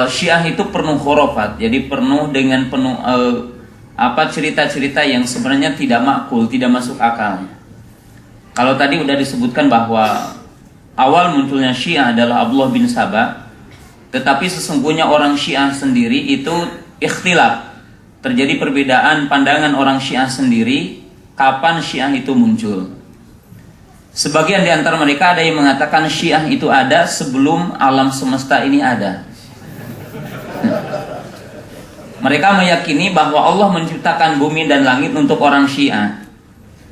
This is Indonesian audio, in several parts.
Syiah itu penuh khurafat, jadi penuh dengan cerita-cerita yang sebenarnya tidak makul, tidak masuk akal. Kalau tadi udah disebutkan bahwa awal munculnya Syiah adalah Abdullah bin Sabah, tetapi sesungguhnya orang Syiah sendiri itu ikhtilaf. Terjadi perbedaan pandangan orang Syiah sendiri kapan Syiah itu muncul. Sebagian di antara mereka ada yang mengatakan Syiah itu ada sebelum alam semesta ini ada. Mereka meyakini bahwa Allah menciptakan bumi dan langit untuk orang Syiah.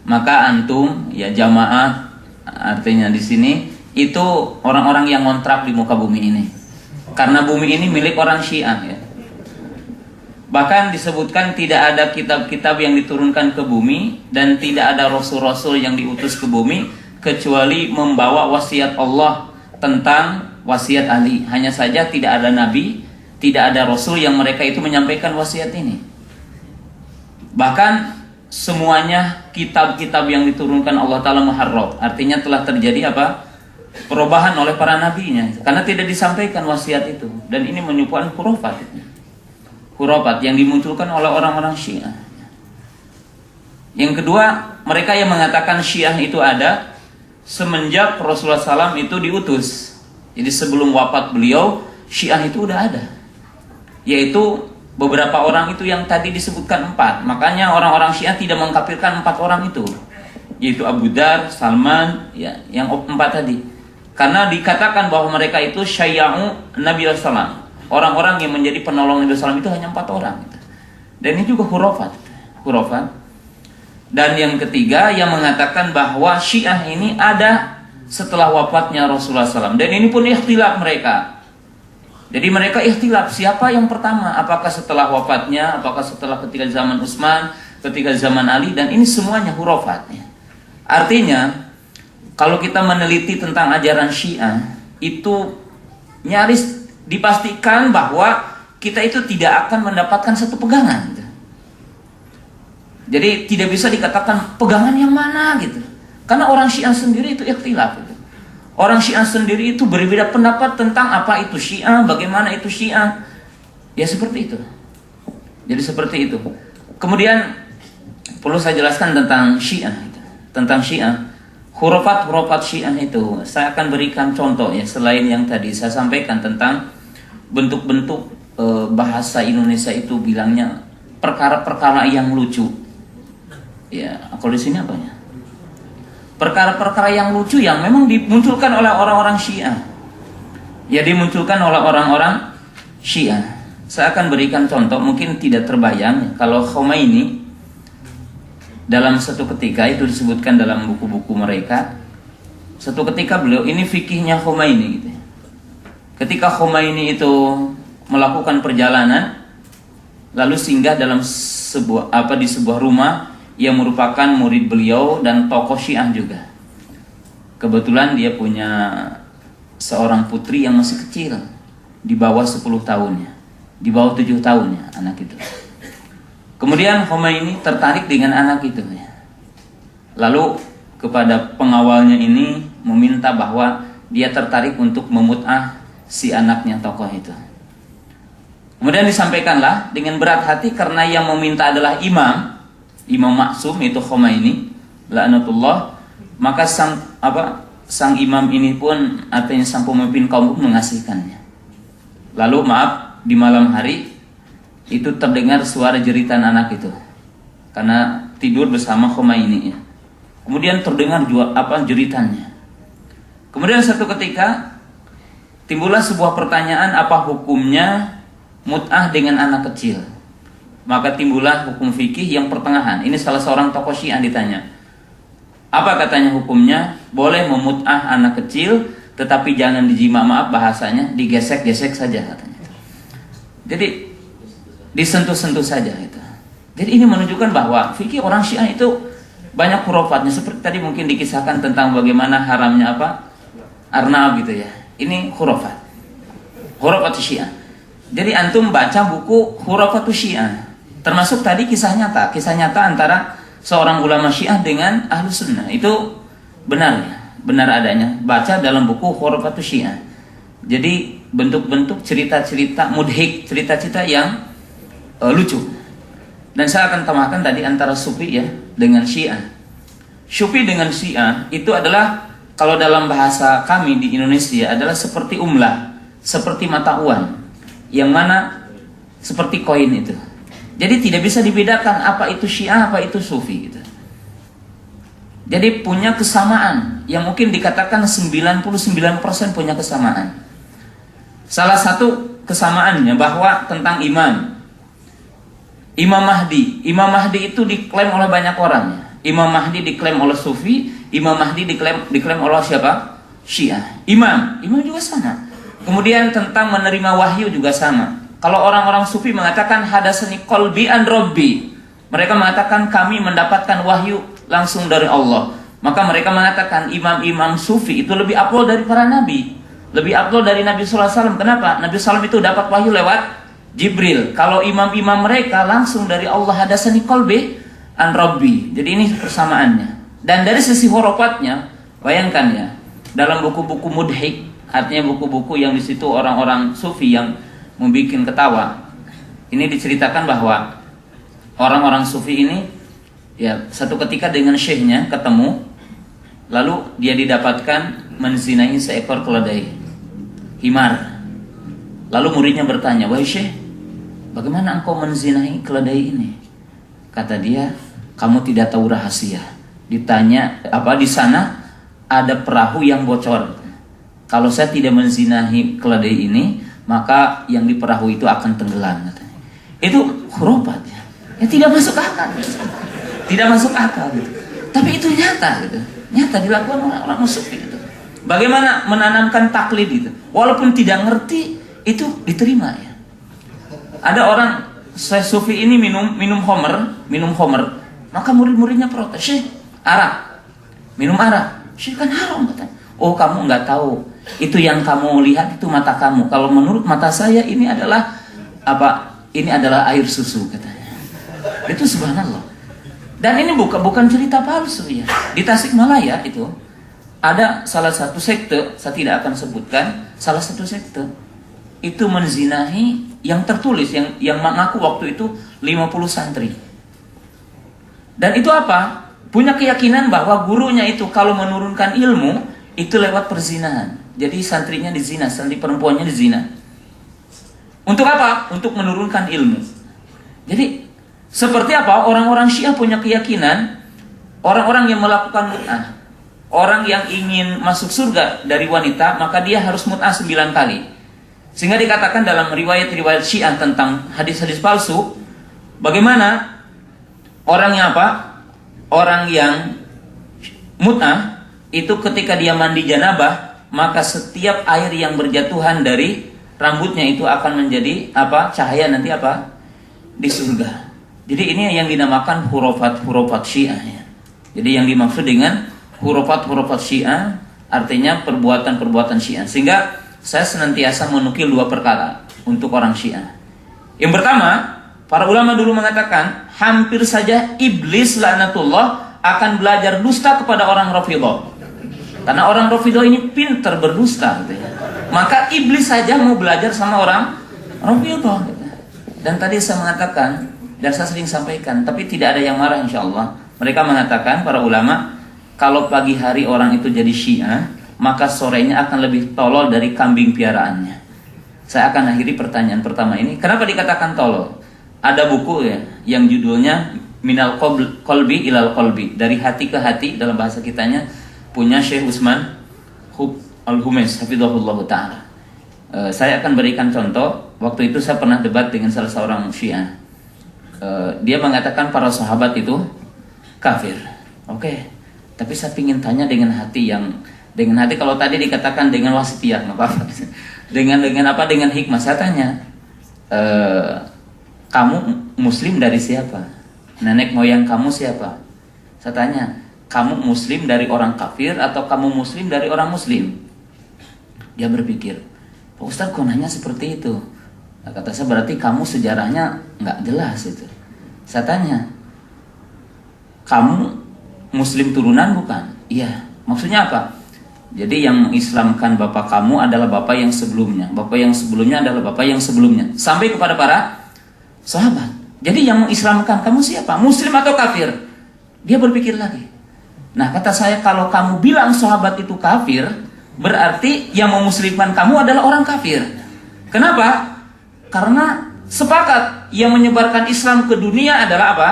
Maka antum, ya jamaah, artinya di sini itu orang-orang yang ngontrak di muka bumi ini. Karena bumi ini milik orang Syiah, ya. Bahkan disebutkan tidak ada kitab-kitab yang diturunkan ke bumi dan tidak ada rasul-rasul yang diutus ke bumi kecuali membawa wasiat Allah tentang wasiat Ali. Hanya saja tidak ada nabi, tidak ada rasul yang mereka itu menyampaikan wasiat ini. Bahkan semuanya kitab-kitab yang diturunkan Allah Ta'ala muharraf. Artinya telah terjadi perubahan oleh para nabinya, karena tidak disampaikan wasiat itu. Dan ini menyebabkan khurafat yang dimunculkan oleh orang-orang Syiah. Yang kedua, mereka yang mengatakan Syiah itu ada semenjak Rasulullah SAW itu diutus. Jadi sebelum wafat beliau, Syiah itu udah ada. Yaitu beberapa orang itu yang tadi disebutkan 4. Makanya orang-orang Syiah tidak mengkafirkan 4 orang itu, yaitu Abu Dar, Salman, ya, yang 4 tadi. Karena dikatakan bahwa mereka itu syayya'u Nabi SAW. Orang-orang yang menjadi penolong Nabi SAW itu hanya 4 orang. Dan ini juga khurafat. Dan yang ketiga yang mengatakan bahwa Syiah ini ada setelah wafatnya Rasulullah SAW. Dan ini pun ikhtilaf mereka. Jadi mereka ikhtilaf siapa yang pertama, apakah setelah wafatnya, apakah setelah ketika zaman Utsman, ketika zaman Ali, dan ini semuanya khurafatnya. Artinya kalau kita meneliti tentang ajaran Syiah, itu nyaris dipastikan bahwa kita itu tidak akan mendapatkan satu pegangan. Jadi tidak bisa dikatakan pegangan yang mana gitu. Karena orang Syiah sendiri itu ikhtilaf gitu. Orang Syiah sendiri itu berbeda pendapat tentang apa itu Syiah, bagaimana itu Syiah. Ya seperti itu. Jadi seperti itu. Kemudian perlu saya jelaskan tentang Syiah gitu. Tentang Syiah. Khurafat Syiah itu saya akan berikan contoh ya, selain yang tadi saya sampaikan tentang bentuk-bentuk bahasa Indonesia itu bilangnya perkara-perkara yang lucu. Ya, kalau di sini apanya? Perkara-perkara yang lucu yang memang dimunculkan oleh orang-orang Syiah. Ya, dimunculkan oleh orang-orang Syiah. Saya akan berikan contoh, mungkin tidak terbayang kalau Khomeini dalam satu ketika itu disebutkan dalam buku-buku mereka. Satu ketika beliau, ini fikihnya Khomeini gitu. Ketika Khomeini itu melakukan perjalanan lalu singgah dalam di sebuah rumah yang merupakan murid beliau dan tokoh Syiah juga. Kebetulan dia punya seorang putri yang masih kecil, di bawah 10 tahunnya, di bawah 7 tahunnya anak itu. Kemudian Khomeini tertarik dengan anak itu ya. Lalu kepada pengawalnya ini meminta bahwa dia tertarik untuk memut'ah si anaknya tokoh itu. Kemudian disampaikanlah dengan berat hati karena yang meminta adalah imam maksum itu Khomeini laknatullah. Maka sang imam ini pun, artinya sang pemimpin kaum pun mengasihkannya. Lalu di malam hari itu terdengar suara jeritan anak itu karena tidur bersama Khomeini ya. Kemudian terdengar jeritannya. Kemudian satu ketika timbullah sebuah pertanyaan, apa hukumnya mut'ah dengan anak kecil? Maka timbullah hukum fikih yang pertengahan. Ini salah seorang tokoh Syiah ditanya. Apa katanya hukumnya? Boleh memut'ah anak kecil, tetapi jangan dijima, bahasanya digesek-gesek saja katanya. Jadi disentuh-sentuh saja itu. Jadi ini menunjukkan bahwa fikih orang Syiah itu banyak khurafatnya. Seperti tadi mungkin dikisahkan tentang bagaimana haramnya arnab gitu ya. Ini khurafat Syiah. Jadi antum baca buku Khurafatus Syiah, termasuk tadi kisah nyata antara seorang ulama Syiah dengan Ahlus Sunnah. Itu benar adanya. Baca dalam buku Khurafatus Syiah. Jadi bentuk-bentuk cerita-cerita mudhik, cerita-cerita yang lucu. Dan saya akan tambahkan tadi antara Sufi ya dengan Syiah. Sufi dengan Syiah itu adalah, kalau dalam bahasa kami di Indonesia, adalah seperti umlah, seperti mata uang, yang mana seperti koin itu. Jadi tidak bisa dibedakan apa itu Syiah, apa itu Sufi gitu. Jadi punya kesamaan yang mungkin dikatakan 99% punya kesamaan. Salah satu kesamaannya bahwa tentang imam. Imam Mahdi. Imam Mahdi itu diklaim oleh banyak orang. Imam Mahdi diklaim oleh Sufi, Imam Mahdi diklaim oleh siapa? Syiah. Imam juga sama. Kemudian tentang menerima wahyu juga sama. Kalau orang-orang Sufi mengatakan hadasani qalbi an rabbi. Mereka mengatakan kami mendapatkan wahyu langsung dari Allah. Maka mereka mengatakan imam-imam Sufi itu lebih afdal dari para nabi. Lebih afdal dari Nabi sallallahu alaihi wasallam. Kenapa? Nabi sallallahu alaihi wasallam itu dapat wahyu lewat Jibril. Kalau imam-imam mereka langsung dari Allah, hadasani qalbi an rabbi. Jadi ini persamaannya. Dan dari sisi horofatnya, bayangkan ya, dalam buku-buku mudhik, artinya buku-buku yang di situ orang-orang Sufi yang membuat ketawa. Ini diceritakan bahwa orang-orang Sufi ini ya satu ketika dengan syekhnya ketemu, lalu dia didapatkan menzinahi seekor keledai himar. Lalu muridnya bertanya, "Wahai syekh, bagaimana engkau menzinahi keledai ini?" Kata dia, "Kamu tidak tahu rahasia. Ditanya apa di sana ada perahu yang bocor. Kalau saya tidak menzinahi keledai ini, maka yang di perahu itu akan tenggelam," katanya. Itu khurafat ya. Ya tidak masuk akal. Tidak masuk akal gitu. Tapi itu nyata gitu. Nyata dilakukan orang-orang Sufi gitu. Bagaimana menanamkan taklid gitu. Walaupun tidak ngerti, itu diterima ya. Ada orang Sufi ini minum homer, maka murid-muridnya protes, "Syekh, arak. Minum arak. Syekh, kan haram," katanya. "Oh, kamu nggak tahu. Itu yang kamu lihat itu mata kamu. Kalau menurut mata saya ini adalah apa? Ini adalah air susu," katanya. Itu subhanallah. Dan ini bukan cerita palsu ya. Di Tasikmalaya itu ada salah satu sekte, saya tidak akan sebutkan, salah satu sekte itu menzinahi yang tertulis, yang mengaku waktu itu 50 santri. Dan itu apa? Punya keyakinan bahwa gurunya itu kalau menurunkan ilmu itu lewat perzinahan. Jadi santrinya dizina, santri perempuannya dizina. Untuk apa? Untuk menurunkan ilmu. Jadi seperti apa? Orang-orang Syiah punya keyakinan orang-orang yang melakukan mut'ah, orang yang ingin masuk surga dari wanita, maka dia harus mut'ah 9 kali. Sehingga dikatakan dalam riwayat-riwayat Syiah tentang hadis-hadis palsu, bagaimana orangnya apa? Orang yang mut'ah itu ketika dia mandi janabah, maka setiap air yang berjatuhan dari rambutnya itu akan menjadi apa? Cahaya nanti apa? Di surga. Jadi ini yang dinamakan hurufat Syiah ya. Jadi yang dimaksud dengan hurufat Syiah artinya perbuatan-perbuatan Syiah. Sehingga saya senantiasa menukil 2 perkara untuk orang Syiah. Yang pertama, para ulama dulu mengatakan hampir saja iblis laknatullah akan belajar dusta kepada orang Rafidhah. Karena orang Rafidhah ini pintar berdusta gitu ya. Maka iblis saja mau belajar sama orang Rafidhah gitu. Dan tadi saya mengatakan, dan saya sering sampaikan, tapi tidak ada yang marah insyaallah. Mereka mengatakan, para ulama, kalau pagi hari orang itu jadi Syiah, maka sorenya akan lebih tolol dari kambing piaraannya. Saya akan akhiri pertanyaan pertama ini. Kenapa dikatakan tolol? Ada buku ya, yang judulnya Minal Qalbi Ilal Qalbi, dari hati ke hati, dalam bahasa kitanya, punya Syekh Utsman Al-Humais hafizahullah ta'ala. Saya akan berikan contoh. Waktu itu saya pernah debat dengan salah seorang Syiah. Dia mengatakan para sahabat itu kafir. Oke. Tapi saya ingin tanya dengan hati kalau tadi dikatakan dengan wasitiyah, nggak apa-apa. Dengan apa? Dengan hikmah. Saya tanya, kamu Muslim dari siapa? Nenek moyang kamu siapa? Saya tanya, kamu Muslim dari orang kafir atau kamu Muslim dari orang Muslim? Dia berpikir, Pak Ustadz kok nanya seperti itu? Nah, kata saya, berarti kamu sejarahnya nggak jelas itu. Saya tanya, kamu Muslim turunan bukan? Iya. Maksudnya apa? Jadi yang mengislamkan bapak kamu adalah bapak yang sebelumnya, bapak yang sebelumnya adalah bapak yang sebelumnya, sampai kepada para sahabat. Jadi yang mengislamkan kamu siapa? Muslim atau kafir? Dia berpikir lagi. Nah, kata saya, kalau kamu bilang sahabat itu kafir, berarti yang memuslimkan kamu adalah orang kafir. Kenapa? Karena sepakat yang menyebarkan Islam ke dunia adalah apa?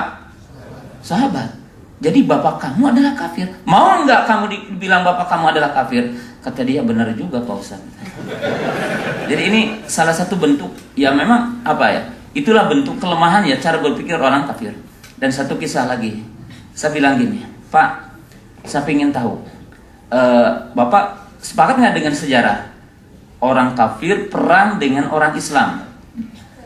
Sahabat. Jadi bapak kamu adalah kafir. Mau nggak kamu dibilang bapak kamu adalah kafir? Kata dia, benar juga Pak Ustaz. Jadi ini salah satu bentuk, ya memang apa ya, itulah bentuk kelemahan ya cara berpikir orang kafir. Dan satu kisah lagi, saya bilang gini, Pak, saya ingin tahu, Bapak sepakat nggak dengan sejarah orang kafir perang dengan orang Islam?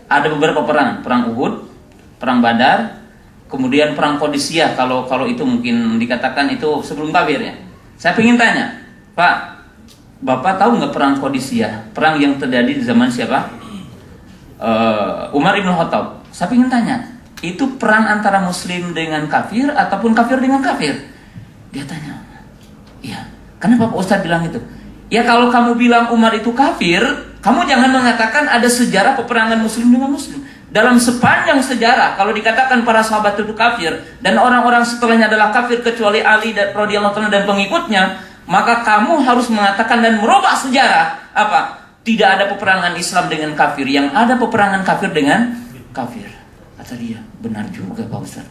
Ada beberapa perang, perang Uhud, perang Badar, kemudian perang Qadisiyah, kalau itu mungkin dikatakan itu sebelum kafir ya. Saya ingin tanya, Pak, Bapak tahu nggak perang Qadisiyah? Perang yang terjadi di zaman siapa? Umar ibn Khattab. Saya ingin tanya, itu perang antara Muslim dengan kafir ataupun kafir dengan kafir? Dia tanya, iya. Kenapa Pak Ustadz bilang itu? Ya kalau kamu bilang Umar itu kafir, kamu jangan mengatakan ada sejarah peperangan Muslim dengan Muslim. Dalam sepanjang sejarah, kalau dikatakan para sahabat itu kafir dan orang-orang setelahnya adalah kafir kecuali Ali dan radhiyallahu anhu dan pengikutnya, maka kamu harus mengatakan dan merubah sejarah apa? Tidak ada peperangan Islam dengan kafir, yang ada peperangan kafir dengan kafir. Kata dia, benar juga Pak Ustaz.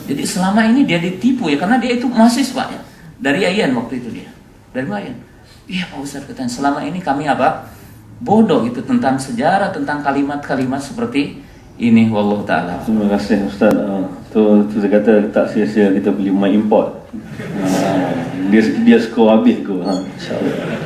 Jadi selama ini dia ditipu ya, karena dia itu mahasiswa ya, dari Ayan waktu itu dia, dari Ayan. Iya Pak Ustaz, katanya selama ini kami apa? Bodoh itu tentang sejarah, tentang kalimat-kalimat seperti ini. Wallahu ta'ala. Terima kasih Ustaz. Tu saya kata tak sia-sia kita beli mic import. Dia skor habis ko. InsyaAllah.